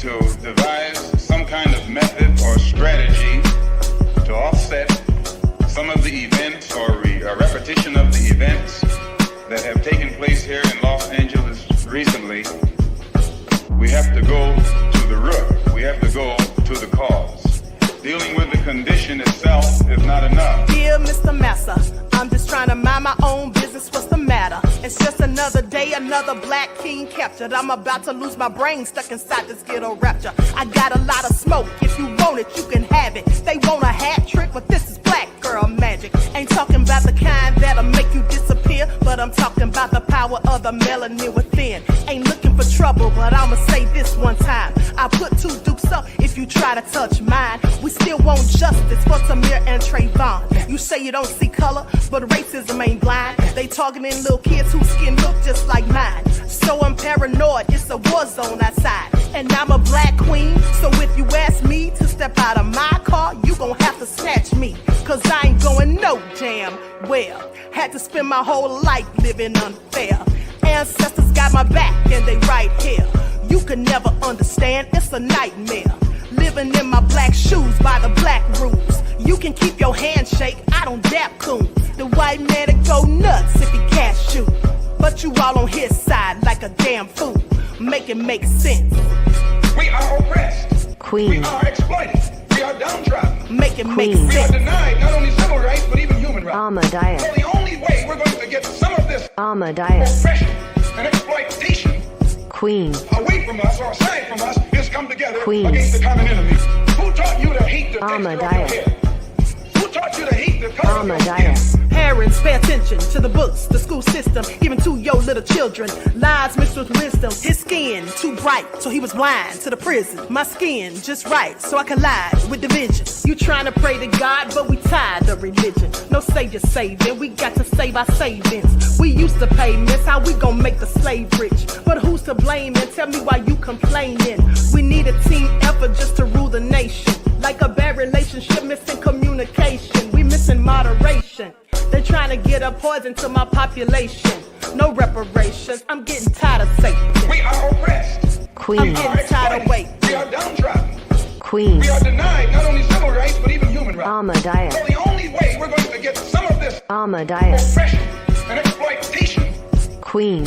to devise some kind of method or strategy to offset some of the events or a repetition of the events that have taken place here in Los Angeles recently. We have to go to the root. We have to go to the cause. Dealing with the condition itself is not enough. Dear Mr. Massa, I'm just trying to mind my own business. What's the matter? It's just another day, another black king captured. I'm about to lose my brain, stuck inside this ghetto rapture. I got a lot of smoke. If you want it, you can have it. They want a hat trick, but this is black girl magic. Ain't talking about the kind that'll make you disappear, but I'm talking about the power of the melanin within. Ain't looking for trouble, but I'ma say this one time. I put two dukes up if you try to touch mine. We still want justice for Tamir and Trayvon. You say you don't see color, but racism ain't blind. They targeting little kids whose skin look just like mine. So I'm paranoid, it's a war zone outside. And I'm a black queen, so if you ask me to step out of my car, you gon' have to snatch me. Cause I ain't going no damn well. Had to spend my whole life living unfair. Ancestors got my back and they right here. You can never understand, it's a nightmare. Living in my black shoes by the black rules. You can keep your handshake, I don't dap coons. The white man will go nuts if he can't shoot. But you all on his side like a damn fool. Make it make sense. We are oppressed. Queen. We are exploited. We are downtrodden. Make it make We are sense. denied not only civil rights but even human rights. Ahmadiyyah. So the only way we're going to get some of this Ahmadiyyah. oppression and exploitation Queen. away from us or aside from us is come together Queens. against the common enemy. Who taught you to hate the texture of your Ahmadiyyah. hair? Who taught you to hate the color of your skin? Ahmadiyyah. Parents, pay attention to the books, the school system, even to your little children. Lies mixed with wisdom. His skin too bright, so he was blind to the prison. My skin just right, so I collide with division. You trying to pray to God, but we tired of religion. No savior saving, we got to save our savings. We used to pay miss, how we gon' make the slave rich? But who's to blame, and tell me why you complaining? We need a team effort just to rule the nation. Like a bad relationship, missing communication. We missing moderation. They trying to get a poison to my population. No reparations, I'm getting tired of Satan. We are oppressed. Queen. I'm getting tired of waiting. We are downtrodden. Queen. We are denied not only civil rights but even human rights. Ahmadiyyah. So the only way we're going to get some of this Ahmadiyyah. oppression and exploitation. Queen.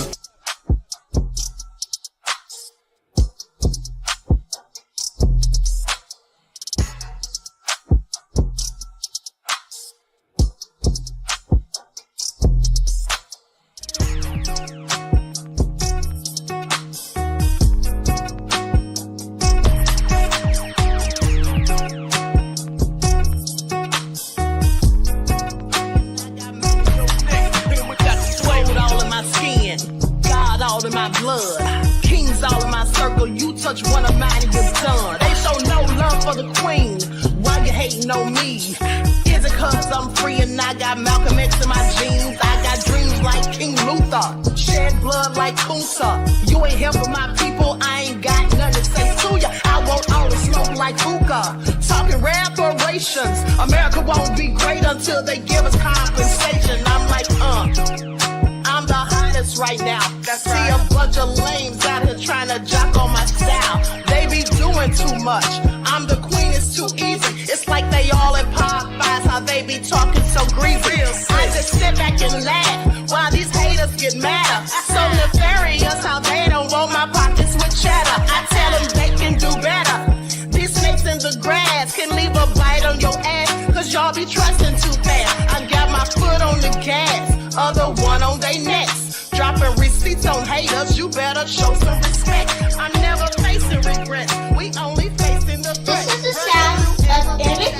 Touch one of mine and you're done. They show no love for the queen. Why you hating on me? Is it cause I'm free and I got Malcolm X in my jeans? I got dreams like King Luther, shed blood like Kunsa. You ain't helping my people, I ain't got nothing to say to ya. I want all the smoke like hookah. Talking reparations. America won't be great until they give us compensation. I'm like, I'm the hottest right now. See a bunch of lames out here trying to jock on my style. They be doing too much. I'm the queen, it's too easy. It's like they all in Popeyes, how they be talking so greasy. I just sit back and laugh while these haters get madder. So nefarious how they don't want my pockets with cheddar. I tell them they can do better. These snakes in the grass can leave a bite on your ass, cause y'all be trusting too fast. I got my foot on the gas, other one on they necks. Dropping receipts on haters, you better show some respect. I'm never facing regrets, we only facing the threat. This is the sound of Eric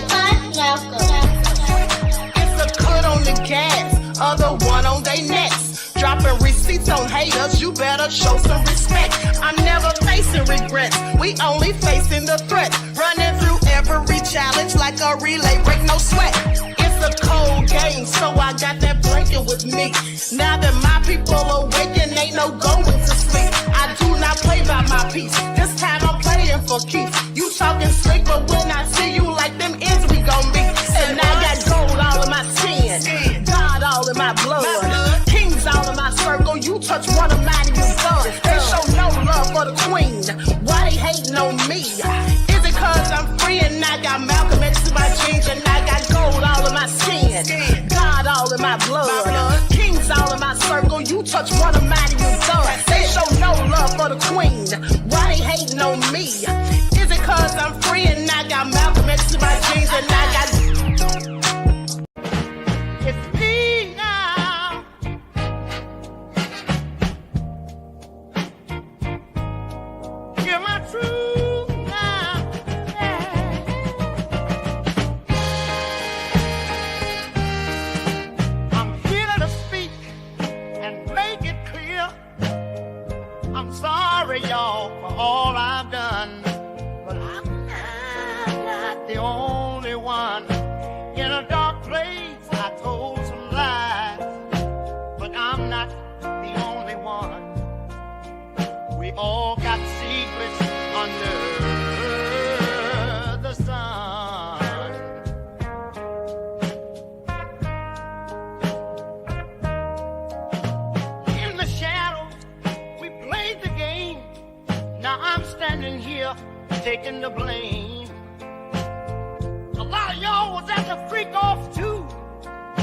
It's a cut on the gas, other one on they necks. Dropping receipts on haters, you better show some respect. I'm never facing regrets, we only facing the threat. Running through every challenge like a relay, break no sweat. It's a cold game, so I got that blanket with me. Now that my people awaken, ain't no going to sleep. I do not play by my piece, this time I'm playing for keeps. You talking slick, but when I see you like them ends, we gon' meet. And I got gold all in my skin, God all in my blood, kings all in my circle. You touch one of mine and you're done. They show no love for the queen. Why they hating hating on me? Is it cause I'm free and I got Malcolm X in my jeans and I got gold all in my skin, God all in my blood, kings all in my circle? You touch one of mine and you done. They show no love for the queen. Why they hating on me? Is it cause I'm free and I got Malcolm X in my jeans and I got... It's me now. Hear my truth now. Yeah. I'm here to speak and make it clear. I'm sorry, y'all, for all I've done, but I'm not the only one in a dark place. I told some lies, but I'm not the only one. We all got secrets under the sun. In the shadows, we played the game. Now I'm standing here taking the blame. A lot of y'all was at the freak off too,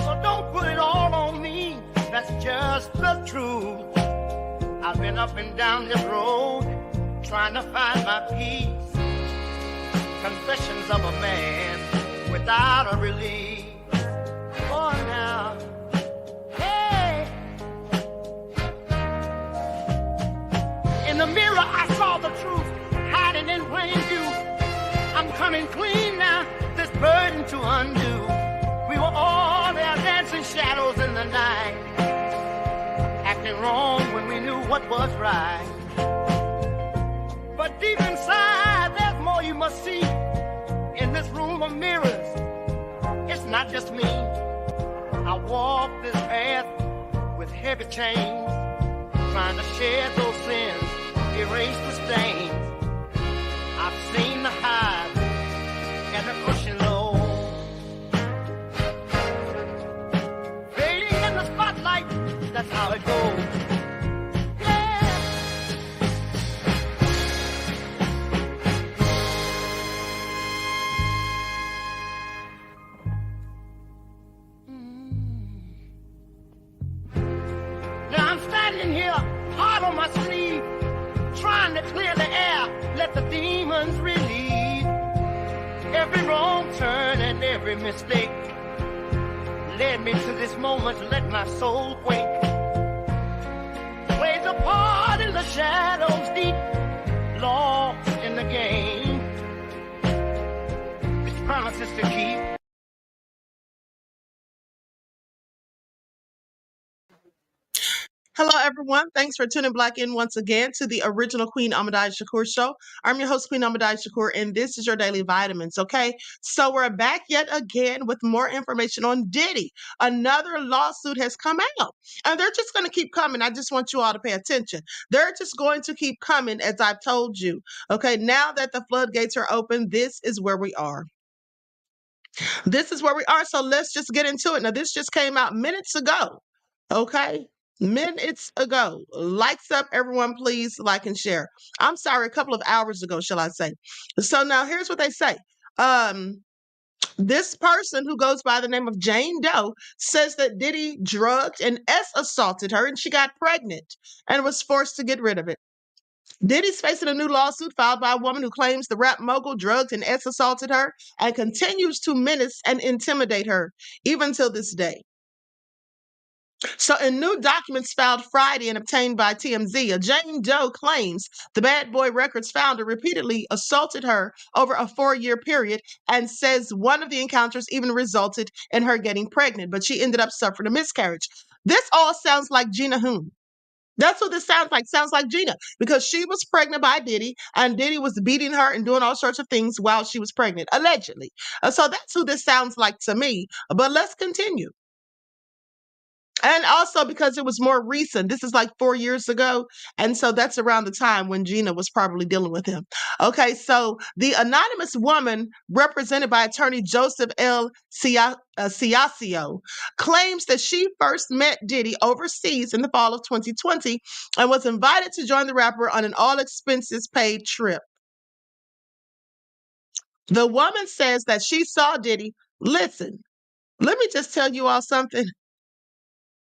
so don't put it all on me. That's just the truth. I've been up and down this road trying to find my peace. Confessions of a man without a release. Oh, now, hey. In the mirror, I saw the truth hiding in plain view. I'm coming clean now, this burden to undo. We were all there dancing shadows in the night, acting wrong when we knew what was right. But deep inside, there's more you must see. In this room of mirrors, it's not just me. I walk this path with heavy chains, trying to shed those sins, erase the stains. I've seen the highs and the crushing lows, fading in the spotlight. That's how it goes. Yeah. Now I'm standing here, hard on my sleeve, trying to clear the air, let the demons relieve. Every wrong turn and every mistake led me to this moment to let my soul quake. Plays a part in the shadows deep, lost in the game. It's promises to keep. Hello, everyone. Thanks for tuning back in once again to the original Queen Ahmadiyyah Shakur show. I'm your host, Queen Ahmadiyyah Shakur, and this is your daily vitamins, okay? So we're back yet again with more information on Diddy. Another lawsuit has come out, and they're just going to keep coming. I just want you all to pay attention. They're just going to keep coming, as I've told you, okay? Now that the floodgates are open, this is where we are. This is where we are, so let's just get into it. Now, this just came out minutes ago, okay? Minutes ago. Likes up, everyone, please like and share. I'm sorry, a couple of hours ago, shall I say. So now here's what they say. This person who goes by the name of Jane Doe says that Diddy drugged and assaulted her and she got pregnant and was forced to get rid of it. Diddy's facing a new lawsuit filed by a woman who claims the rap mogul drugged and assaulted her and continues to menace and intimidate her even till this day. So in new documents filed Friday and obtained by TMZ, Jane Doe claims the Bad Boy Records founder repeatedly assaulted her over a 4-year period and says one of the encounters even resulted in her getting pregnant, but she ended up suffering a miscarriage. This all sounds like Gina Hoon. That's what this sounds like. Sounds like Gina, because she was pregnant by Diddy and Diddy was beating her and doing all sorts of things while she was pregnant, allegedly. So that's who this sounds like to me. But let's continue. And also because it was more recent. This is like 4 years ago. And so that's around the time when Gina was probably dealing with him. Okay, so the anonymous woman, represented by attorney Joseph L. Ciascio, claims that she first met Diddy overseas in the fall of 2020 and was invited to join the rapper on an all-expenses-paid trip. The woman says that she saw Diddy. Listen, let me just tell you all something.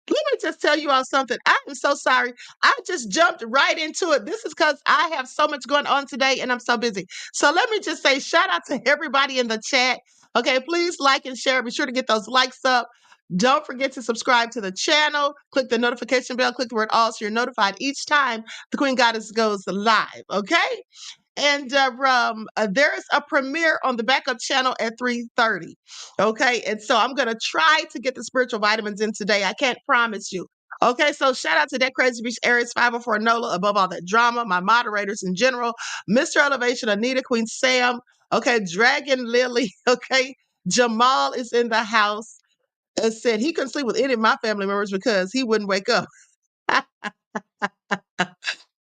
Let me just tell you all something. I am so sorry. I just jumped right into it. This is because I have so much going on today and I'm so busy. So let me just say shout out to everybody in the chat. Okay, please like and share. Be sure to get those likes up. Don't forget to subscribe to the channel. Click the notification bell. Click the word all so you're notified each time the Queen Goddess goes live. Okay? And there is a premiere on the backup channel at 3:30. Okay, and so I'm gonna try to get the spiritual vitamins in today. I can't promise you. Okay, so shout out to that Crazy Beach Aries 504 Nola, above all that drama, my moderators in general, Mr. Elevation, Anita, Queen Sam, okay, Dragon Lily, okay, Jamal is in the house. Said he couldn't sleep with any of my family members because he wouldn't wake up.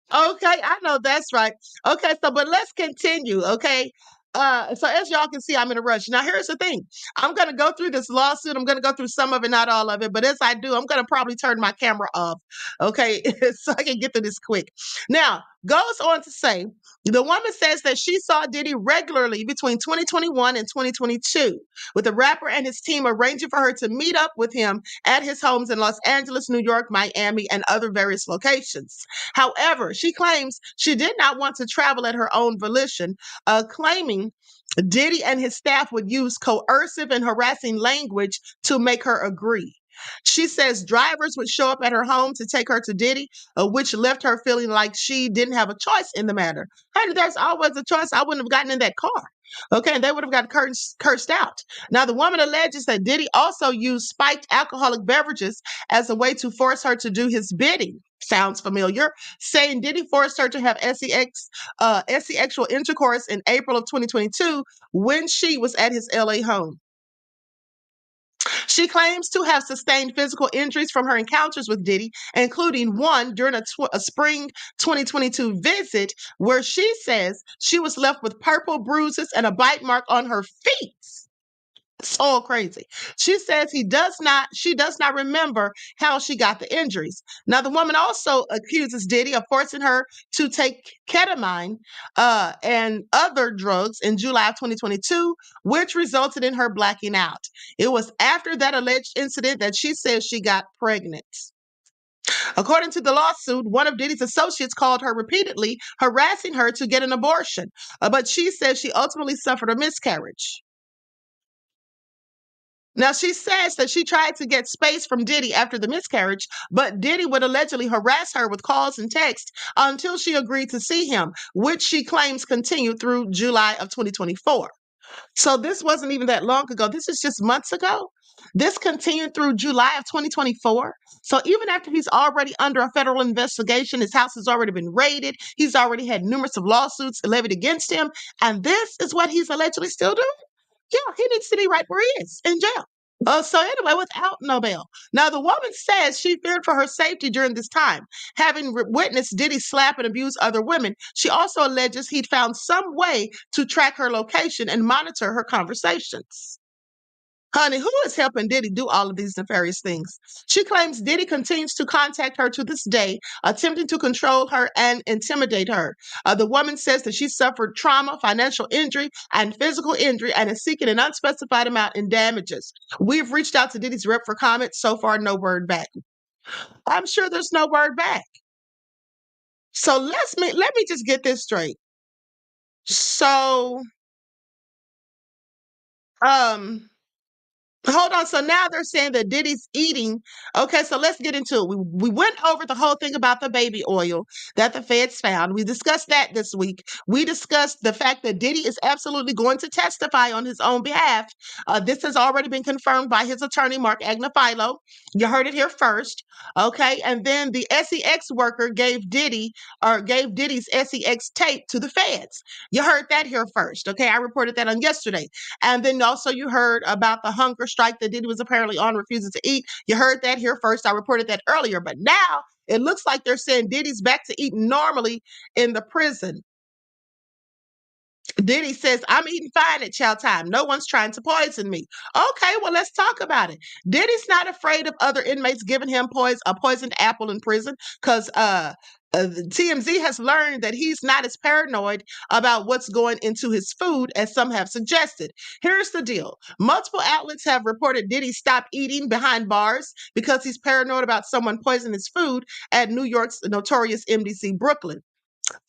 Okay, I know that's right. Okay, so but let's continue. Okay. So as y'all can see, I'm in a rush. Now, here's the thing. I'm gonna go through this lawsuit. I'm gonna go through some of it, not all of it. But as I do, I'm gonna probably turn my camera off. Okay, so I can get through this quick. Now, goes on to say the woman says that she saw Diddy regularly between 2021 and 2022, with the rapper and his team arranging for her to meet up with him at his homes in Los Angeles, New York, Miami, and other various locations. However, she claims she did not want to travel at her own volition, claiming Diddy and his staff would use coercive and harassing language to make her agree. She says drivers would show up at her home to take her to Diddy, which left her feeling like she didn't have a choice in the matter. Honey, there's always a choice. I wouldn't have gotten in that car. Okay, and they would have got cursed out. Now, the woman alleges that Diddy also used spiked alcoholic beverages as a way to force her to do his bidding. Sounds familiar. Saying Diddy forced her to have sexual intercourse in April of 2022 when she was at his LA home. She claims to have sustained physical injuries from her encounters with Diddy, including one during a spring 2022 visit where she says she was left with purple bruises and a bite mark on her feet. It's all crazy. She says she does not remember how she got the injuries. Now, the woman also accuses Diddy of forcing her to take ketamine and other drugs in July of 2022, which resulted in her blacking out. It was after that alleged incident that she says she got pregnant. According to the lawsuit, one of Diddy's associates called her repeatedly, harassing her to get an abortion, but she says she ultimately suffered a miscarriage. Now, she says that she tried to get space from Diddy after the miscarriage, but Diddy would allegedly harass her with calls and texts until she agreed to see him, which she claims continued through July of 2024. So this wasn't even that long ago. This is just months ago. This continued through July of 2024. So even after he's already under a federal investigation, his house has already been raided. He's already had numerous of lawsuits levied against him. And this is what he's allegedly still doing. Yeah, he needs to be right where he is, in jail. So anyway, without no bail. Now, the woman says she feared for her safety during this time. Having witnessed Diddy slap and abuse other women, she also alleges he'd found some way to track her location and monitor her conversations. Honey, who is helping Diddy do all of these nefarious things? She claims Diddy continues to contact her to this day, attempting to control her and intimidate her. The woman says that she suffered trauma, financial injury, and physical injury and is seeking an unspecified amount in damages. We've reached out to Diddy's rep for comment. So far, no word back. I'm sure there's no word back. So let me just get this straight. So, hold on. So now they're saying that Diddy's eating. Okay, so let's get into it. We went over the whole thing about the baby oil that the feds found. We discussed that this week. We discussed the fact that Diddy is absolutely going to testify on his own behalf. This has already been confirmed by his attorney, Mark Agnifilo. You heard it here first. Okay, and then the SEX worker gave Diddy's SEX tape to the feds. You heard that here first. Okay, I reported that on yesterday. And then also you heard about the hunger strike that Diddy was apparently on, refusing to eat. You heard that here first. I reported that earlier. But now it looks like they're saying Diddy's back to eating normally in the prison. Diddy says, I'm eating fine at chow time. No one's trying to poison me. Okay, well, let's talk about it. Diddy's not afraid of other inmates giving him a poisoned apple in prison because TMZ has learned that he's not as paranoid about what's going into his food as some have suggested. Here's the deal. Multiple outlets have reported Diddy stopped eating behind bars because he's paranoid about someone poisoning his food at New York's notorious MDC Brooklyn.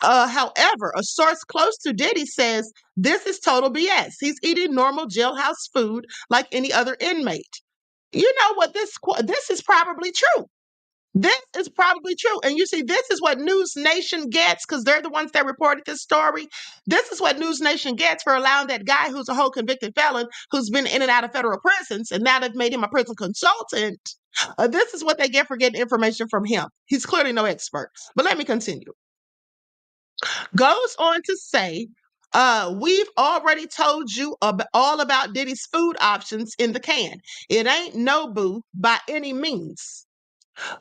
However, a source close to Diddy says this is total BS. He's eating normal jailhouse food like any other inmate. You know what? This is probably true. This is probably true. And you see, this is what News Nation gets because they're the ones that reported this story. This is what News Nation gets for allowing that guy who's a whole convicted felon who's been in and out of federal prisons, and now they've made him a prison consultant. This is what they get for getting information from him. He's clearly no expert. But let me continue. Goes on to say, we've already told you all about Diddy's food options in the can. It ain't Nobu by any means.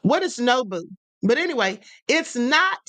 What is Nobu? But anyway, it's not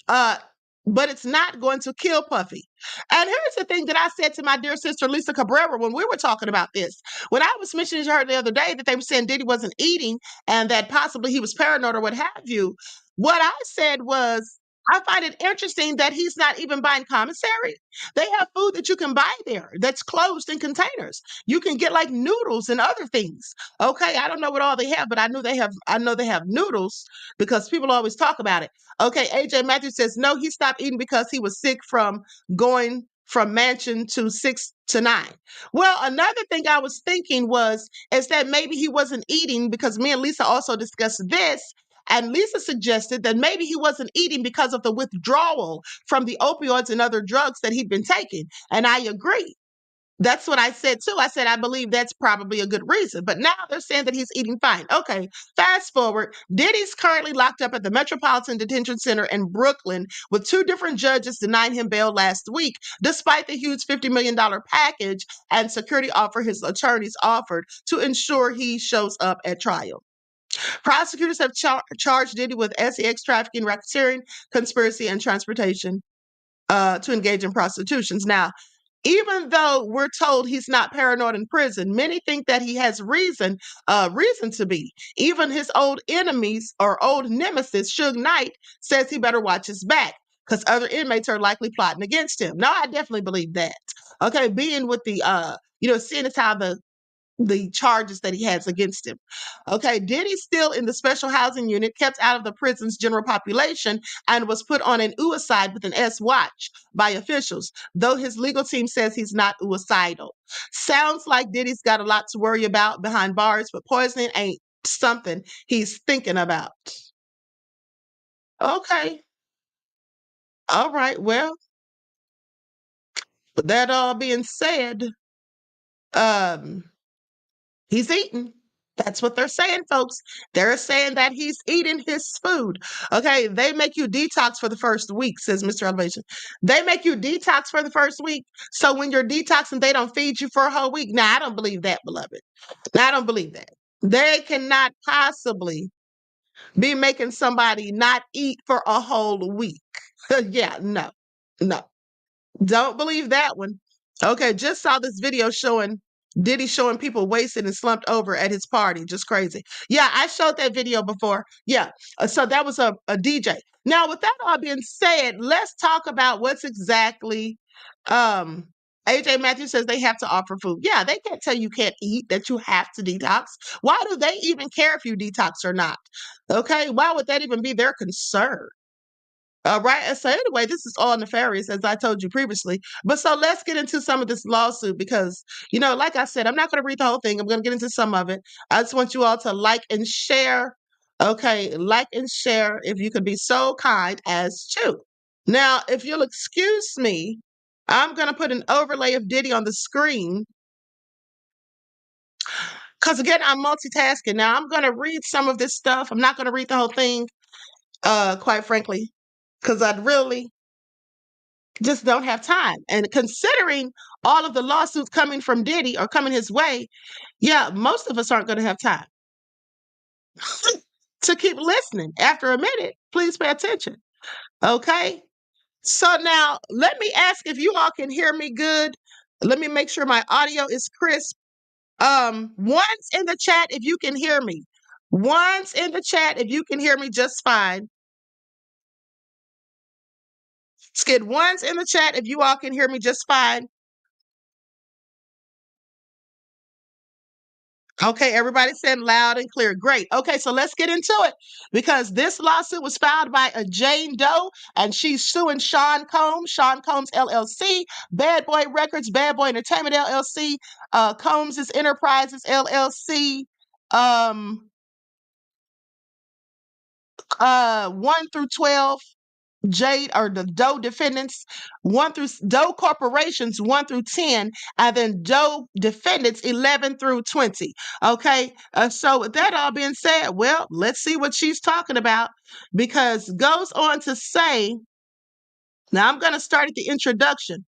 uh but it's not going to kill Puffy. And here's the thing that I said to my dear sister Lisa Cabrera when we were talking about this. When I was mentioning to her the other day that they were saying Diddy wasn't eating and that possibly he was paranoid or what have you, what I said was, I find it interesting that he's not even buying commissary. They have food that you can buy there that's closed in containers. You can get like noodles and other things. Okay, I don't know what all they have, but I know they have noodles because people always talk about it. Okay, AJ Matthews says no, he stopped eating because he was sick from going from mansion to 6 to 9. Well, another thing I was thinking is that maybe he wasn't eating because me and Lisa also discussed this. And Lisa suggested that maybe he wasn't eating because of the withdrawal from the opioids and other drugs that he'd been taking. And I agree. That's what I said too. I said, I believe that's probably a good reason. But now they're saying that he's eating fine. Okay, fast forward. Diddy's currently locked up at the Metropolitan Detention Center in Brooklyn with 2 different judges denying him bail last week, despite the huge $50 million package and security offer his attorneys offered to ensure he shows up at trial. Prosecutors have charged Diddy with sex trafficking, racketeering, conspiracy, and transportation to engage in prostitutions. Now, even though we're told he's not paranoid in prison, many think that he has reason to be. Even his old enemies or old nemesis, Suge Knight, says he better watch his back because other inmates are likely plotting against him. Now, I definitely believe that. Okay, being with the, seeing as how the charges that he has against him. Okay, Diddy's still in the special housing unit, kept out of the prison's general population, and was put on an USAID with an S watch by officials, though his legal team says he's not USAIDal. Sounds like Diddy's got a lot to worry about behind bars, but poisoning ain't something he's thinking about. Okay. All right. Well, with that all being said, he's eating. That's what they're saying, folks. They're saying that he's eating his food. Okay, they make you detox for the first week, says Mr. Elevation. They make you detox for the first week. So when you're detoxing, they don't feed you for a whole week. Now, I don't believe that, beloved. Now, I don't believe that. They cannot possibly be making somebody not eat for a whole week. Yeah, no. Don't believe that one. Okay, just saw this video showing Diddy showing people wasted and slumped over at his party. Just crazy. Yeah, I showed that video before. Yeah, so that was a DJ. Now, with that all being said, let's talk about what's exactly. AJ Matthews says they have to offer food. Yeah, they can't tell you can't eat, that you have to detox. Why do they even care if you detox or not? Okay, why would that even be their concern? Right. And so anyway, this is all nefarious, as I told you previously. But so let's get into some of this lawsuit because, like I said, I'm not going to read the whole thing. I'm going to get into some of it. I just want you all to like and share. Okay, like and share if you could be so kind as to. Now, if you'll excuse me, I'm going to put an overlay of Diddy on the screen. Because again, I'm multitasking. Now, I'm going to read some of this stuff. I'm not going to read the whole thing, quite frankly, because I'd really just don't have time. And considering all of the lawsuits coming from Diddy or coming his way, yeah, most of us aren't going to have time to keep listening. After a minute, please pay attention. Okay? So now let me ask if you all can hear me good. Let me make sure my audio is crisp. Once in the chat if you can hear me. Once in the chat if you can hear me just fine. Skid once in the chat if you all can hear me just fine. Okay, everybody said loud and clear. Great. Okay, so let's get into it because this lawsuit was filed by a Jane Doe and she's suing Sean Combs LLC, Bad Boy Records, Bad Boy Entertainment LLC, Combs' Enterprises LLC, 1 through 12. Jade or the Doe defendants 1 through Doe corporations 1 through 10, and then Doe defendants 11 through 20. Okay, so with that all being said, well, let's see what she's talking about because goes on to say. Now I'm going to start at the introduction.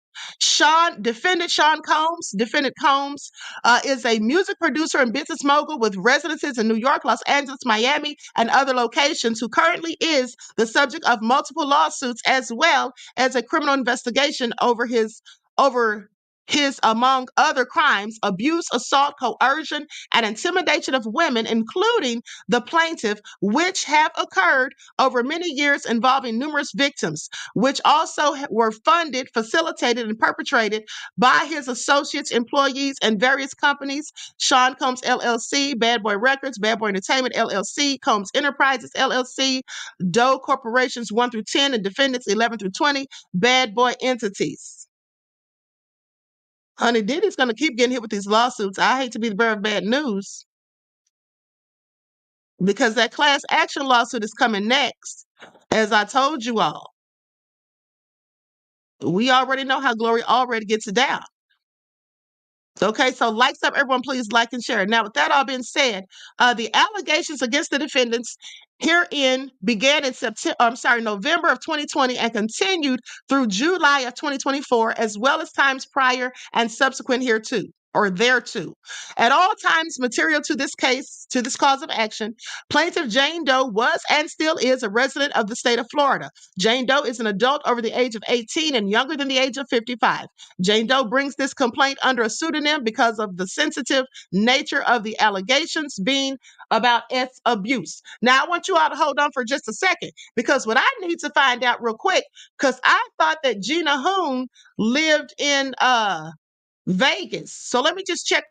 Defendant Combs is a music producer and business mogul with residences in New York, Los Angeles, Miami, and other locations who currently is the subject of multiple lawsuits as well as a criminal investigation over his, among other crimes, abuse, assault, coercion, and intimidation of women, including the plaintiff, which have occurred over many years involving numerous victims, which also were funded, facilitated, and perpetrated by his associates, employees, and various companies. Sean Combs LLC, Bad Boy Records, Bad Boy Entertainment LLC, Combs Enterprises LLC, Doe Corporations 1 through 10, and defendants 11 through 20, Bad Boy entities. Honey, Diddy's going to keep getting hit with these lawsuits. I hate to be the bearer of bad news because that class action lawsuit is coming next. As I told you all, we already know how Glory already gets it down. Okay, so likes up, everyone, please like and share. Now, with that all being said, the allegations against the defendants herein began in November of 2020 and continued through July of 2024, as well as times prior and subsequent hereto or thereto. At all times material to this case, to this cause of action, plaintiff Jane Doe was and still is a resident of the state of Florida. Jane Doe is an adult over the age of 18 and younger than the age of 55. Jane Doe brings this complaint under a pseudonym because of the sensitive nature of the allegations being about abuse. Now, I want you all to hold on for just a second because what I need to find out real quick, because I thought that Gina Hoon lived in Vegas. So let me just check.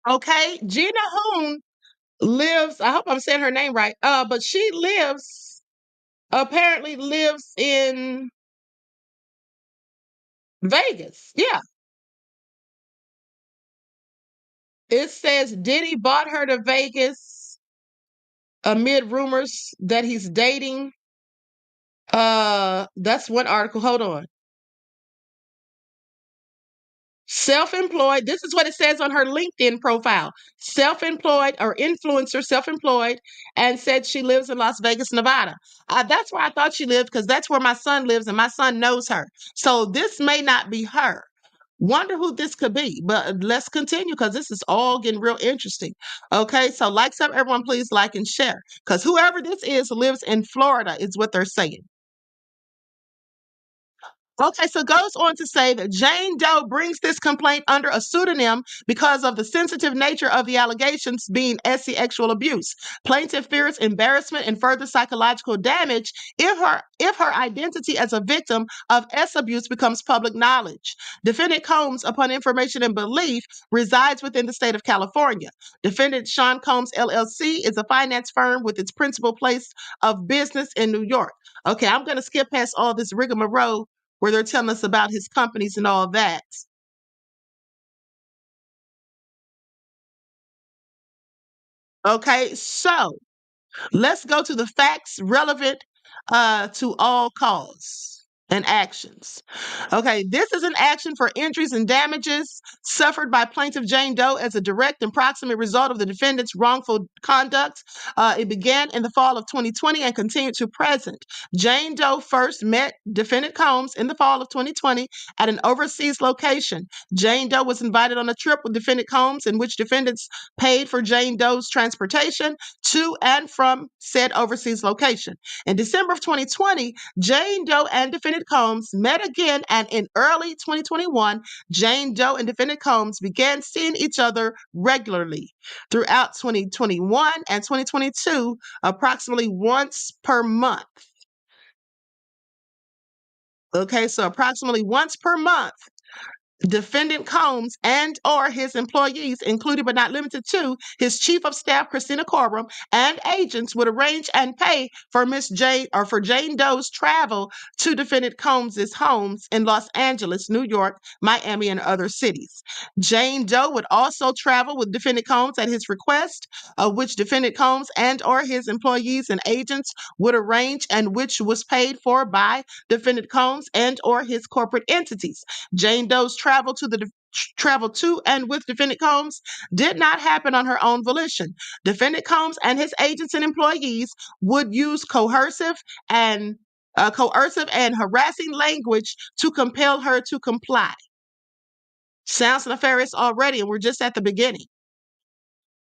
Okay, Gina Hoon lives, I hope I'm saying her name right, but she apparently lives in Vegas. Yeah. It says Diddy bought her to Vegas amid rumors that he's dating. That's one article. Hold on. Self-employed. This is what it says on her LinkedIn profile. Self-employed or influencer, self-employed, and said she lives in Las Vegas, Nevada. That's where I thought she lived because that's where my son lives and my son knows her. So this may not be her. Wonder who this could be, but let's continue because this is all getting real interesting. Okay, so likes up, everyone, please like and share because whoever this is lives in Florida is what they're saying. Okay, so it goes on to say that Jane Doe brings this complaint under a pseudonym because of the sensitive nature of the allegations being sexual abuse. Plaintiff fears embarrassment and further psychological damage if her identity as a victim of abuse becomes public knowledge. Defendant Combs, upon information and belief, resides within the state of California. Defendant Sean Combs LLC is a finance firm with its principal place of business in New York. Okay, I'm going to skip past all this rigmarole where they're telling us about his companies and all that. Okay, so let's go to the facts relevant to all cause and actions. Okay, this is an action for injuries and damages suffered by plaintiff Jane Doe as a direct and proximate result of the defendant's wrongful conduct. It began in the fall of 2020 and continued to present. Jane Doe first met defendant Combs in the fall of 2020 at an overseas location. Jane Doe was invited on a trip with defendant Combs in which defendants paid for Jane Doe's transportation to and from said overseas location. In December of 2020, Jane Doe and defendant Combs met again, and in early 2021, Jane Doe and defendant Combs began seeing each other regularly. Throughout 2021 and 2022, approximately once per month. Okay, so approximately once per month, defendant Combs and or his employees, included but not limited to his chief of staff, Christina Corbin, and agents would arrange and pay for Jane Doe's travel to defendant Combs's homes in Los Angeles, New York, Miami, and other cities. Jane Doe would also travel with defendant Combs at his request, which defendant Combs and or his employees and agents would arrange, and which was paid for by defendant Combs and or his corporate entities. Jane Doe's travel to and with defendant Combs did not happen on her own volition. Defendant Combs and his agents and employees would use coercive and harassing language to compel her to comply. Sounds nefarious already, and we're just at the beginning.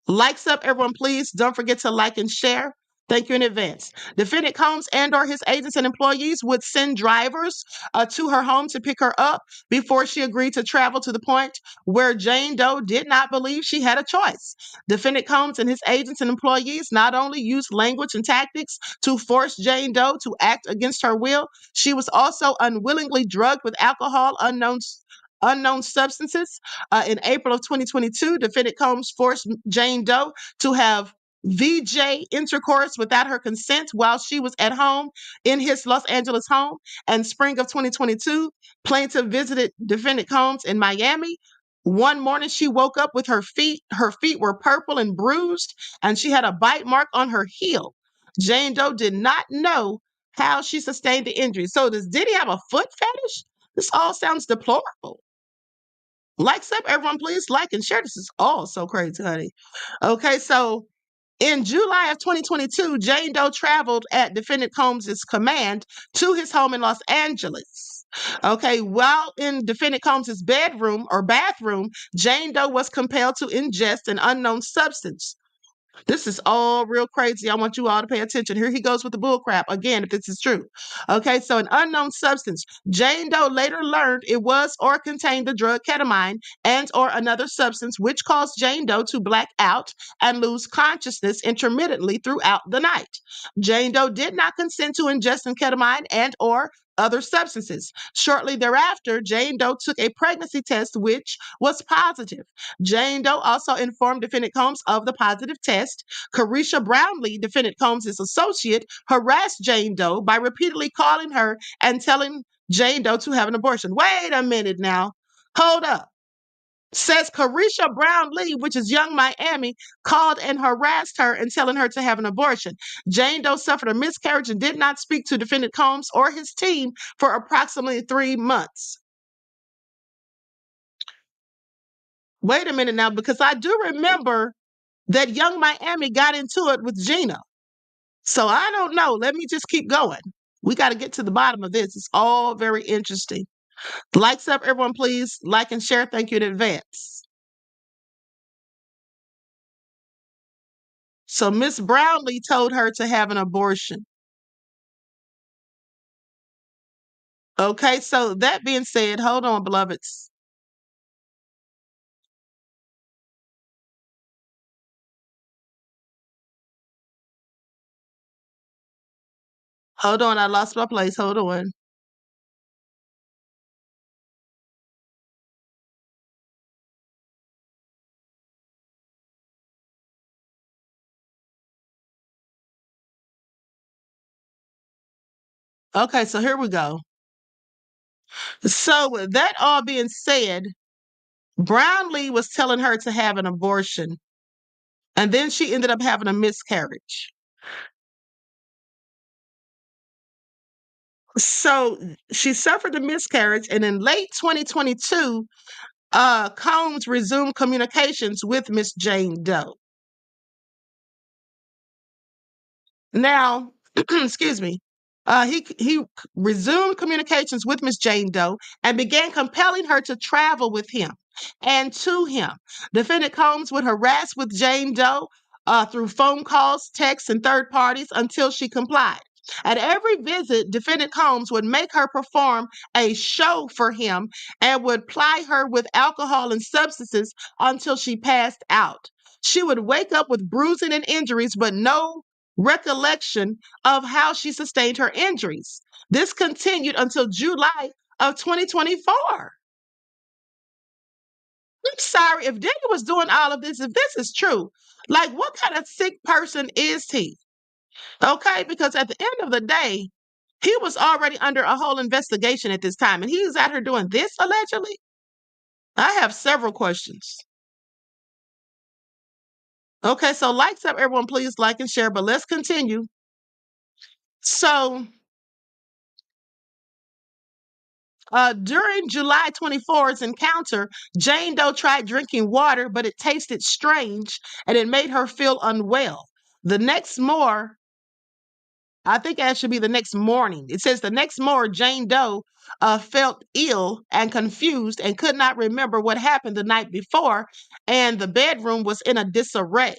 Likes up, everyone, please. Don't forget to like and share. Thank you in advance. Defendant Combs and or his agents and employees would send drivers to her home to pick her up before she agreed to travel to the point where Jane Doe did not believe she had a choice. Defendant Combs and his agents and employees not only used language and tactics to force Jane Doe to act against her will, she was also unwillingly drugged with alcohol, unknown substances. In April of 2022, defendant Combs forced Jane Doe to have VJ intercourse without her consent while she was at home in his Los Angeles home. And spring of 2022, plaintiff visited defendant Combs in Miami. One morning, she woke up with her feet. Her feet were purple and bruised, and she had a bite mark on her heel. Jane Doe did not know how she sustained the injury. So does Diddy have a foot fetish? This all sounds deplorable. Likes up, everyone, please like and share. This is all so crazy, honey. Okay, so in July of 2022, Jane Doe traveled at defendant Combs's command to his home in Los Angeles. Okay, while in defendant Combs's bedroom or bathroom, Jane Doe was compelled to ingest an unknown substance. This is all real crazy. I want you all to pay attention. Here he goes with the bullcrap again, if this is true. Okay, so an unknown substance. Jane Doe later learned it was or contained the drug ketamine and or another substance, which caused Jane Doe to black out and lose consciousness intermittently throughout the night. Jane Doe did not consent to ingesting ketamine and or other substances. Shortly thereafter, Jane Doe took a pregnancy test, which was positive. Jane Doe also informed defendant Combs of the positive test. Carisha Brownlee, defendant Combs' associate, harassed Jane Doe by repeatedly calling her and telling Jane Doe to have an abortion. Wait a minute now. Hold up. Says Carisha Brownlee, which is Young Miami, called and harassed her and telling her to have an abortion. Jane Doe suffered a miscarriage and did not speak to defendant Combs or his team for approximately 3 months. Wait a minute now, because I do remember that Young Miami got into it with Gina. So I don't know. Let me just keep going. We got to get to the bottom of this. It's all very interesting. Likes up, everyone, please. Like and share. Thank you in advance. So Miss Brownlee told her to have an abortion. Okay, so that being said, hold on, beloveds. Hold on, I lost my place. Hold on. Okay, so here we go. So, with that all being said, Brownlee was telling her to have an abortion, and then she ended up having a miscarriage. So, she suffered a miscarriage, and in late 2022, Combs resumed communications with Miss Jane Doe. Now, excuse me, he resumed communications with Miss Jane Doe and began compelling her to travel with him and to him. Defendant Combs would harass with Jane Doe through phone calls, texts, and third parties until she complied. At every visit, Defendant Combs would make her perform a show for him and would ply her with alcohol and substances until she passed out. She would wake up with bruising and injuries, but no recollection of how she sustained her injuries. This continued until July of 2024. I'm sorry if Diddy was doing all of this, if this is true. Like, what kind of sick person is he? Okay, because at the end of the day, he was already under a whole investigation at this time, and he's out here doing this allegedly. I have several questions. Okay, so likes up, everyone, please like and share, but let's continue. So, during July 24's encounter, Jane Doe tried drinking water, but it tasted strange and it made her feel unwell. The next more, I think that should be the next morning. It says the next morning, Jane Doe felt ill and confused and could not remember what happened the night before, and the bedroom was in a disarray.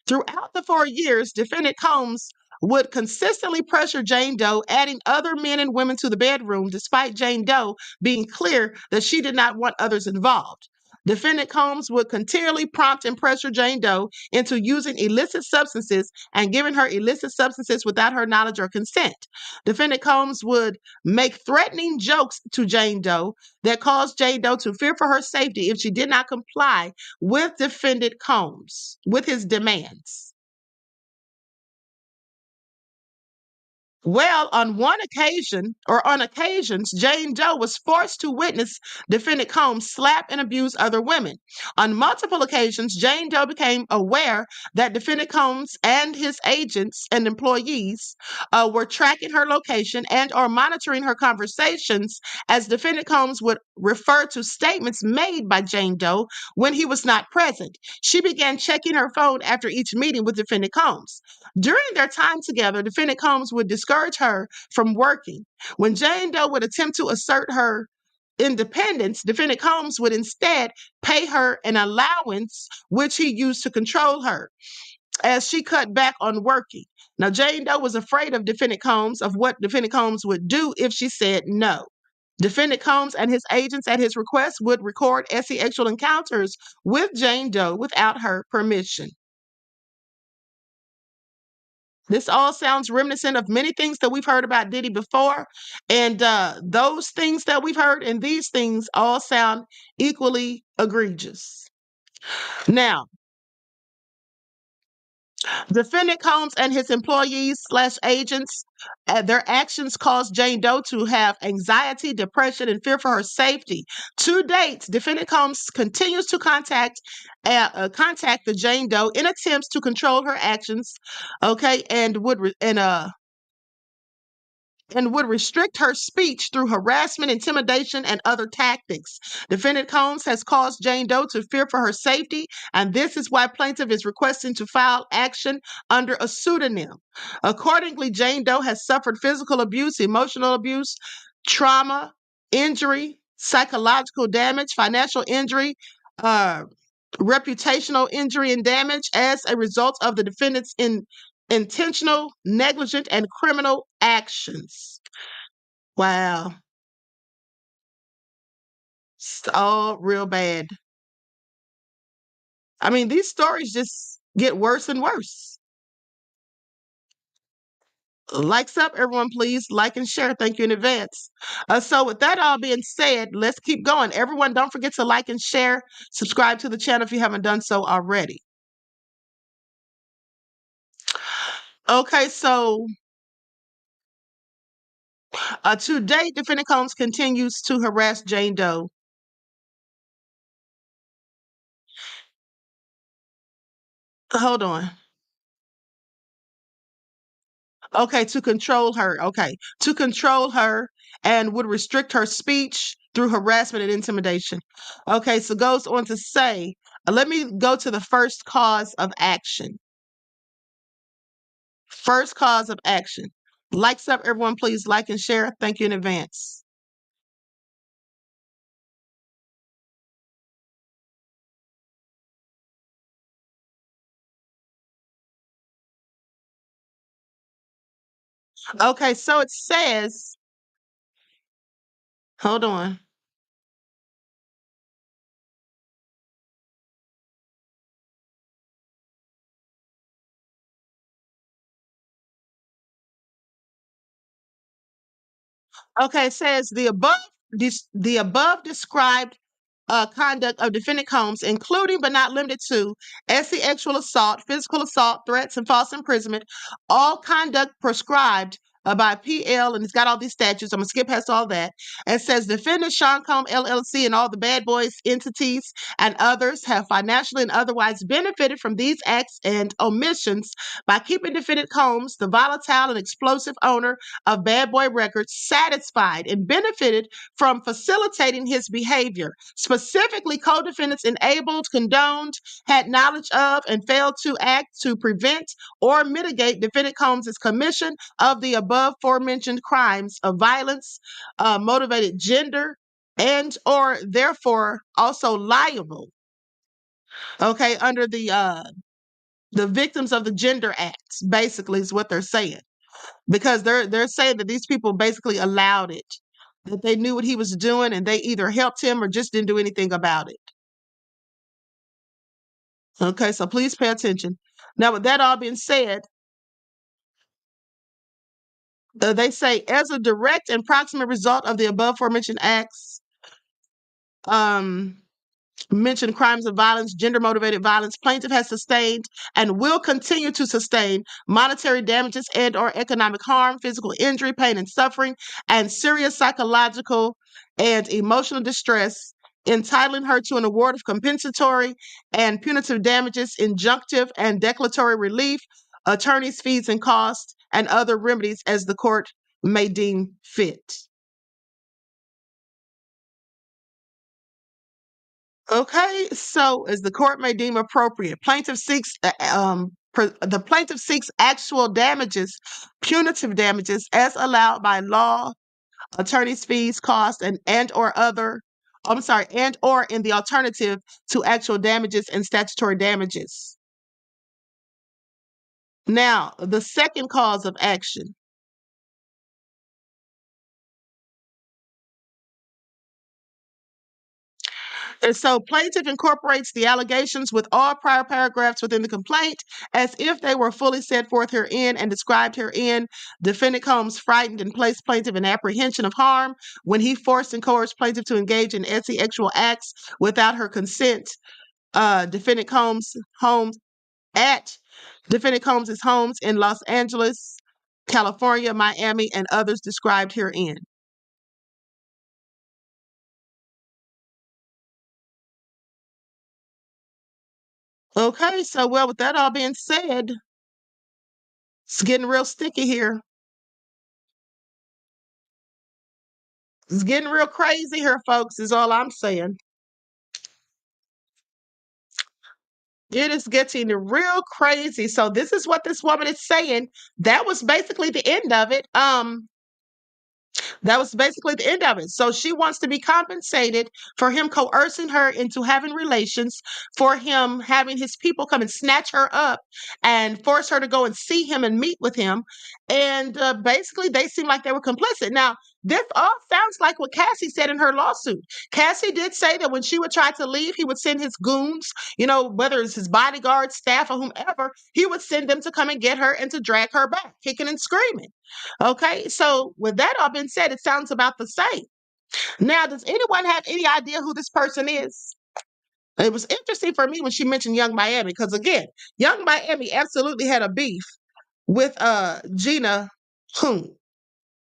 Throughout the 4 years, Defendant Combs would consistently pressure Jane Doe, adding other men and women to the bedroom, despite Jane Doe being clear that she did not want others involved. Defendant Combs would continually prompt and pressure Jane Doe into using illicit substances and giving her illicit substances without her knowledge or consent. Defendant Combs would make threatening jokes to Jane Doe that caused Jane Doe to fear for her safety if she did not comply with Defendant Combs, with his demands. Well, on one occasion, or on occasions, Jane Doe was forced to witness Defendant Combs slap and abuse other women. On multiple occasions, Jane Doe became aware that Defendant Combs and his agents and employees were tracking her location and or monitoring her conversations, as Defendant Combs would refer to statements made by Jane Doe when he was not present. She began checking her phone after each meeting with Defendant Combs. During their time together, Defendant Combs would discourage her from working. When Jane Doe would attempt to assert her independence, Defendant Combs would instead pay her an allowance, which he used to control her as she cut back on working. Now, Jane Doe was afraid of Defendant Combs, of what Defendant Combs would do if she said no. Defendant Combs and his agents, at his request, would record sexual encounters with Jane Doe without her permission. This all sounds reminiscent of many things that we've heard about Diddy before. And those things that we've heard and these things all sound equally egregious. Now, Defendant Combs and his employees slash agents, their actions caused Jane Doe to have anxiety, depression, and fear for her safety. To date, Defendant Combs continues to contact the Jane Doe in attempts to control her actions, okay, and would restrict her speech through harassment, intimidation, and other tactics. Defendant Combs has caused Jane Doe to fear for her safety, and this is why plaintiff is requesting to file action under a pseudonym. Accordingly, Jane Doe has suffered physical abuse, emotional abuse, trauma, injury, psychological damage, financial injury, reputational injury and damage as a result of the defendant's intentional, negligent, and criminal actions. Wow. It's all real bad. I mean, these stories just get worse and worse. Likes up, everyone, please. Like and share. Thank you in advance. So with that all being said, let's keep going. Everyone, don't forget to like and share. Subscribe to the channel if you haven't done so already. Okay, so To date, defendant Combs continues to harass Jane Doe. Hold on. Okay, to control her. Okay, to control her and would restrict her speech through harassment and intimidation. Okay, so goes on to say, let me go to the first cause of action. First cause of action. Likes up, everyone, please like and share. Thank you in advance. Okay, so it says, hold on. Okay, it says the above described conduct of defendant Combs, including but not limited to sexual assault, physical assault, threats, and false imprisonment, all conduct prescribed by PL, and it's got all these statutes. I'm gonna skip past all that. It says defendant Sean Combs LLC and all the Bad Boys entities and others have financially and otherwise benefited from these acts and omissions by keeping defendant Combs, the volatile and explosive owner of Bad Boy Records, satisfied and benefited from facilitating his behavior. Specifically, co-defendants enabled, condoned, had knowledge of, and failed to act to prevent or mitigate defendant Combs' commission of the above aforementioned crimes of violence, motivated gender, and or therefore also liable. Okay, under the Victims of the Gender Act, basically is what they're saying, because they're saying that these people basically allowed it, that they knew what he was doing and they either helped him or just didn't do anything about it. Okay, so please pay attention. Now, with that all being said, they say as a direct and proximate result of the above aforementioned acts, mentioned crimes of violence, gender motivated violence, plaintiff has sustained and will continue to sustain monetary damages and or economic harm, physical injury, pain and suffering, and serious psychological and emotional distress, entitling her to an award of compensatory and punitive damages, injunctive and declaratory relief, attorney's fees and costs, and other remedies as the court may deem fit. Okay, so as the court may deem appropriate, the plaintiff seeks actual damages, punitive damages, as allowed by law, attorney's fees, costs, and or other. I'm sorry, and or in the alternative to actual damages and statutory damages. Now, the second cause of action. And so plaintiff incorporates the allegations with all prior paragraphs within the complaint as if they were fully set forth herein and described herein. Defendant Combs frightened and placed plaintiff in apprehension of harm when he forced and coerced plaintiff to engage in sexual acts without her consent. Defendant Combs' homes in Los Angeles, California, Miami, and others described herein. Okay, so well, with that all being said, it's getting real sticky here. It's getting real crazy here, folks, is all I'm saying. It is getting real crazy. So this is what this woman is saying. That was basically the end of it. That was basically the end of it. So she wants to be compensated for him coercing her into having relations, for him having his people come and snatch her up and force her to go and see him and meet with him. And basically, they seem like they were complicit. Now, this all sounds like what Cassie said in her lawsuit. Cassie did say that when she would try to leave, he would send his goons, whether it's his bodyguard, staff, or whomever, he would send them to come and get her and to drag her back, kicking and screaming. Okay, so with that all being said, it sounds about the same. Now, does anyone have any idea who this person is? It was interesting for me when she mentioned Young Miami, because again, Young Miami absolutely had a beef with Gina Hoon.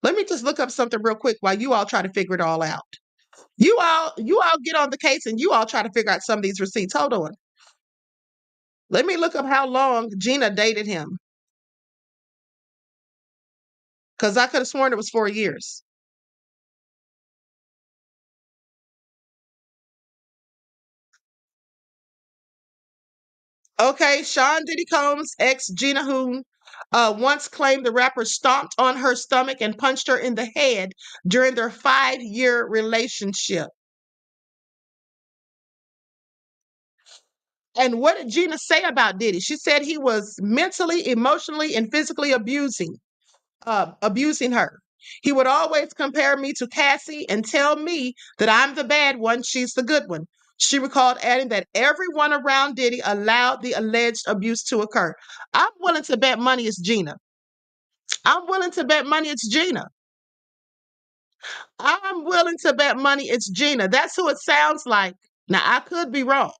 Let me just look up something real quick while you all try to figure it all out. You all get on the case and you all try to figure out some of these receipts. Hold on. Let me look up how long Gina dated him. Because I could have sworn it was 4 years. Okay, Sean Diddy Combs' ex Gina Hoon once claimed the rapper stomped on her stomach and punched her in the head during their 5-year relationship. And what did Gina say about Diddy? She said he was mentally, emotionally, and physically abusing her. He would always compare me to Cassie and tell me that I'm the bad one, she's the good one. She recalled adding that everyone around Diddy allowed the alleged abuse to occur. I'm willing to bet money it's Gina. I'm willing to bet money it's Gina. I'm willing to bet money it's Gina. That's who it sounds like. Now, I could be wrong.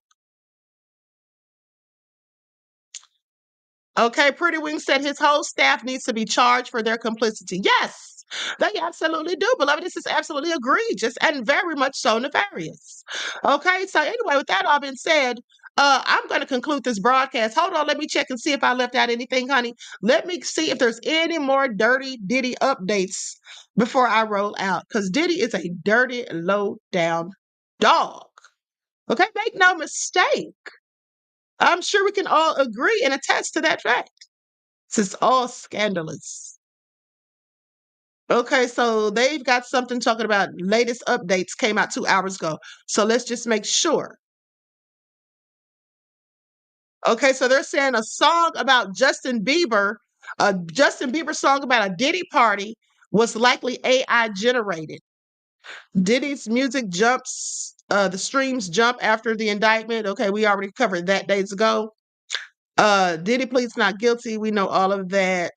Okay, Pretty Wing said his whole staff needs to be charged for their complicity. Yes, they absolutely do. Beloved, this is absolutely egregious and very much so nefarious. Okay, so anyway, with that all being said, I'm going to conclude this broadcast. Hold on, let me check and see if I left out anything, honey. Let me see if there's any more dirty Diddy updates before I roll out, because Diddy is a dirty, low-down dog. Okay, make no mistake. I'm sure we can all agree and attest to that fact. This is all scandalous. Okay, so they've got something talking about latest updates came out 2 hours ago. So let's just make sure. Okay, so they're saying a song about Justin Bieber, a Justin Bieber song about a Diddy party was likely AI generated. Diddy's music jumps, the streams jump after the indictment. Okay, we already covered that days ago. Diddy pleads not guilty. We know all of that.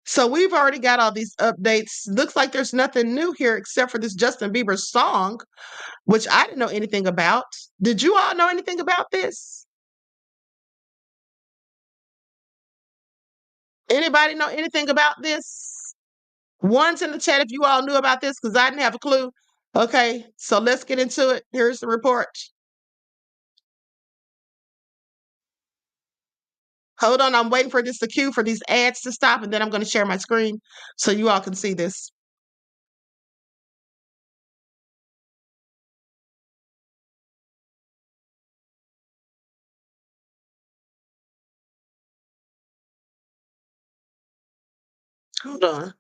So we've already got all these updates. Looks like there's nothing new here except for this Justin Bieber song, which I didn't know anything about. Did you all know anything about this? Anybody know anything about this? One's in the chat if you all knew about this, because I didn't have a clue. Okay, so let's get into it. Here's the report. Hold on, I'm waiting for this to queue for these ads to stop, and then I'm going to share my screen so you all can see this. Hold on.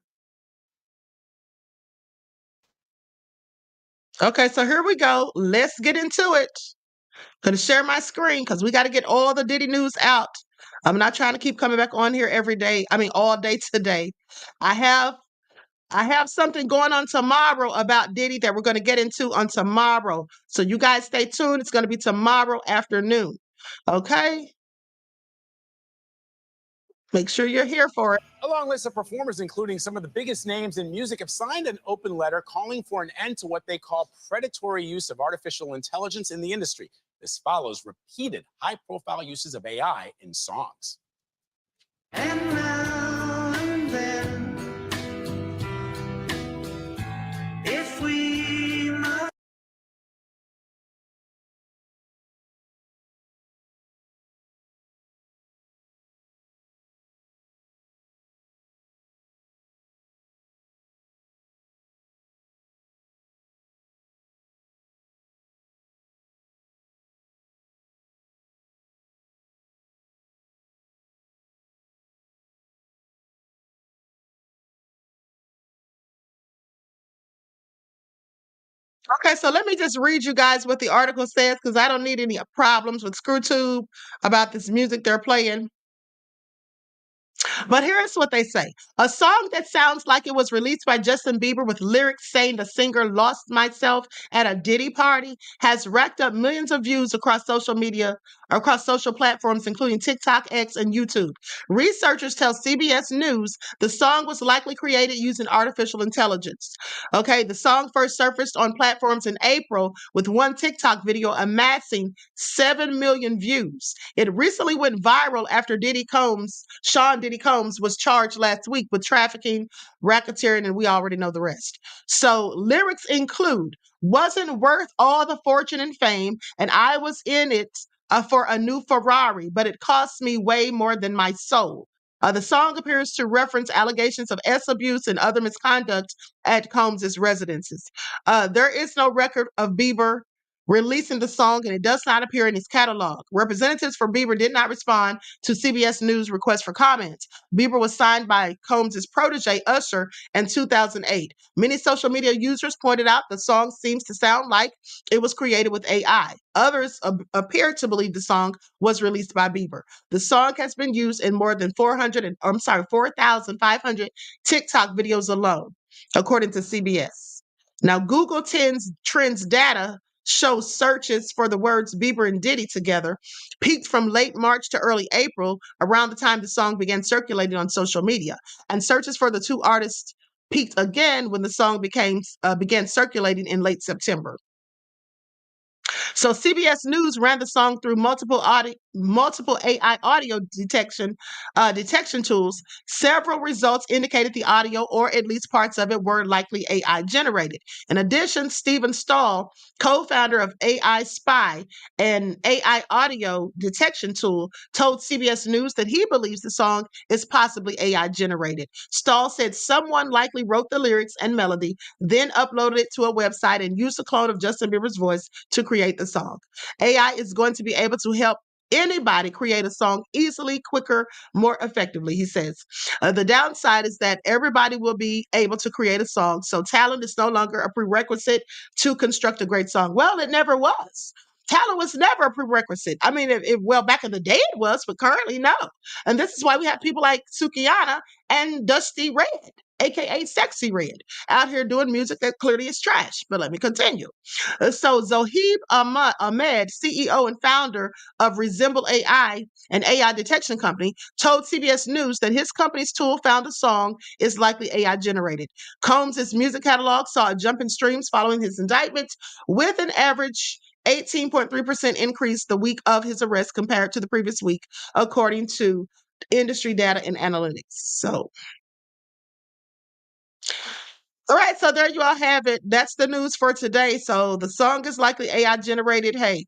Okay, so here we go. Let's get into it. Gonna share my screen because we got to get all the Diddy news out. I'm not trying to keep coming back on here every day. I mean, all day today. I have something going on tomorrow about Diddy that we're going to get into on tomorrow. So you guys stay tuned. It's going to be tomorrow afternoon. Okay? Make sure you're here for it. A long list of performers, including some of the biggest names in music, have signed an open letter calling for an end to what they call predatory use of artificial intelligence in the industry. This follows repeated high-profile uses of AI in songs. And now and then, if we must... Okay, so let me just read you guys what the article says because I don't need any problems with ScrewTube about this music they're playing. But here's what they say. A song that sounds like it was released by Justin Bieber with lyrics saying the singer lost myself at a Diddy party has racked up millions of views across social media, across social platforms, including TikTok, X, and YouTube. Researchers tell CBS News the song was likely created using artificial intelligence. Okay, the song first surfaced on platforms in April with one TikTok video amassing 7 million views. It recently went viral after Sean Diddy Combs was charged last week with trafficking, racketeering, and we already know the rest. So lyrics include, wasn't worth all the fortune and fame, and I was in it for a new Ferrari, but it cost me way more than my soul. The song appears to reference allegations of abuse and other misconduct at Combs' residences. There is no record of Bieber releasing the song, and it does not appear in his catalog. Representatives for Bieber did not respond to CBS News' request for comments. Bieber was signed by Combs' protege Usher in 2008. Many social media users pointed out the song seems to sound like it was created with AI. Others appear to believe the song was released by Bieber. The song has been used in more than 4,500 TikTok videos alone, according to CBS. Now, Google Trends data shows searches for the words Bieber and Diddy together peaked from late March to early April, around the time the song began circulating on social media. And searches for the two artists peaked again when the song began circulating in late September. So CBS News ran the song through multiple AI audio detection tools. Several results indicated the audio, or at least parts of it, were likely AI generated. In addition, Stephen Stahl, co-founder of AI Spy, an AI audio detection tool, told CBS News that he believes the song is possibly AI generated. Stahl said someone likely wrote the lyrics and melody, then uploaded it to a website and used a clone of Justin Bieber's voice to create the song. AI is going to be able to help anybody create a song easily, quicker, more effectively, he says. The downside is that everybody will be able to create a song, so talent is no longer a prerequisite to construct a great song. Well, it never was. Talent was never a prerequisite. I mean, well, back in the day it was, but currently no. And this is why we have people like Sukihana and Dusty Red, aka Sexy Red, out here doing music that clearly is trash. But let me continue. So Zohaib Ahmed, CEO and founder of Resemble AI, an AI detection company, told CBS News that his company's tool found the song is likely AI generated. Combs' music catalog saw a jump in streams following his indictment, with an average 18.3% increase the week of his arrest compared to the previous week, according to industry data and analytics. So, all right, so there you all have it. That's the news for today. So the song is likely AI generated. Hey,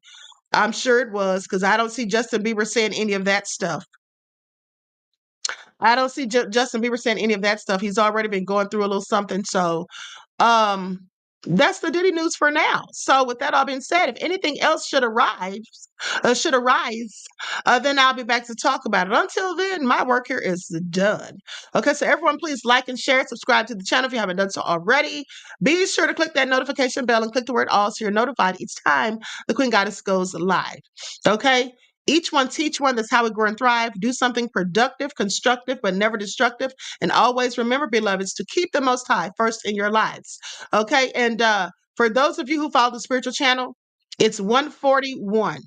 I'm sure it was, because I don't see Justin Bieber saying any of that stuff. I don't see Justin Bieber saying any of that stuff. He's already been going through a little something. So that's the Diddy news for now. So with that all being said, if anything else should arise, then I'll be back to talk about it. Until then, my work here is done. Okay, so everyone, please like and share, subscribe to the channel if you haven't done so already. Be sure to click that notification bell and click the word all so you're notified each time the Queen Goddess goes live. Okay? Each one teach one. That's how we grow and thrive. Do something productive, constructive, but never destructive. And always remember, beloveds, to keep the Most High first in your lives. Okay? And for those of you who follow the spiritual channel, it's 141.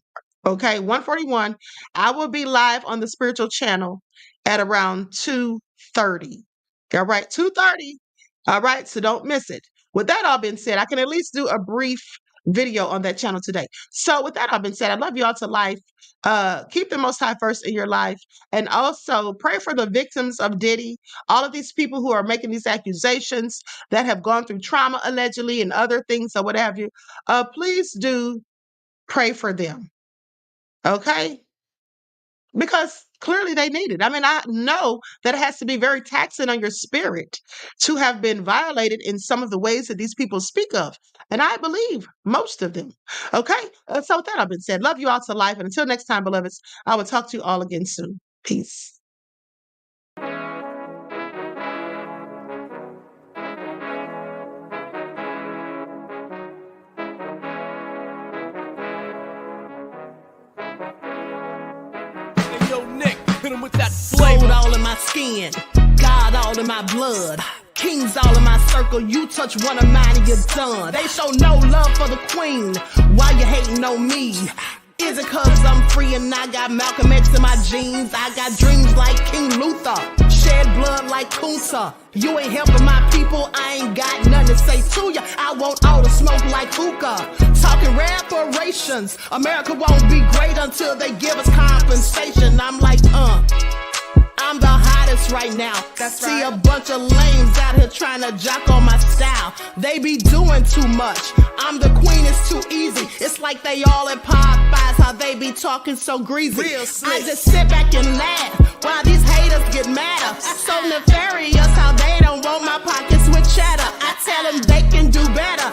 Okay? 141. I will be live on the spiritual channel at around 2:30. All right? 2:30. All right? So don't miss it. With that all being said, I can at least do a brief video on that channel today. So with that all being said, I love you all to life. Keep the Most High first in your life, and also pray for the victims of Diddy, all of these people who are making these accusations that have gone through trauma allegedly and other things or what have you. Please do pray for them, okay? Because clearly they need it. I mean, I know that it has to be very taxing on your spirit to have been violated in some of the ways that these people speak of. And I believe most of them. Okay? So with that all been said, love you all to life. And until next time, beloveds, I will talk to you all again soon. Peace. With that flavor all in my skin, God all in my blood, kings all in my circle. You touch one of mine and you're done. They show no love for the queen. Why you hating on me? Is it cause I'm free and I got Malcolm X in my jeans? I got dreams like King Luther, shed blood like Kunta. You ain't helping my people, I ain't got nothing to say to ya. I want all the smoke like hookah. Talking reparations, America won't be great until they give us compensation. I'm like, I'm the hottest right now. That's See right. a bunch of lames out here trying to jock on my style. They be doing too much. I'm the queen, it's too easy. It's like they all at Popeyes, how they be talking so greasy. Real slick. I just sit back and laugh while these haters get madder. So nefarious how they don't want my pockets with cheddar. I tell them they can do better.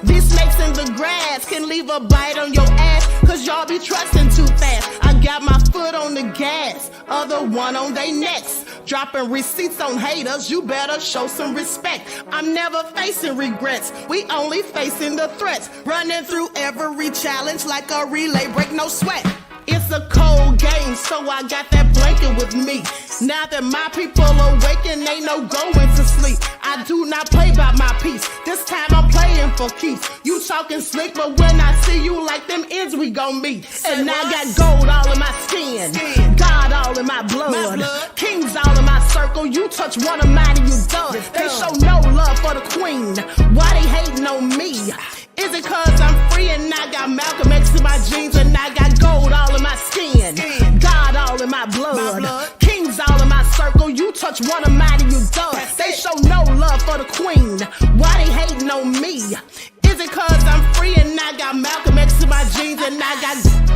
These snakes in the grass can leave a bite on your ass, cause y'all be trusting too fast. I got my foot on the gas, other one on they necks. Dropping receipts on haters, you better show some respect. I'm never facing regrets, we only facing the threats. Running through every challenge like a relay, break no sweat. It's a cold game, so I got that blanket with me. Now that my people awaken, ain't no going to sleep. I do not play by my piece, this time I'm playing for keeps. You talking slick, but when I see you like them ends, we gon' meet. And I got gold all in my skin, God all in my blood, kings all in my circle. You touch one of mine and you done. They show no love for the queen, why they hating on me? Is it cause I'm free and I got Malcolm X in my jeans and I got gold all in my skin, God all in my blood, kings all in my circle. You touch one of mine and you done. They show no love for the queen, why they hating on me? Is it cause I'm free and I got Malcolm X in my jeans and I got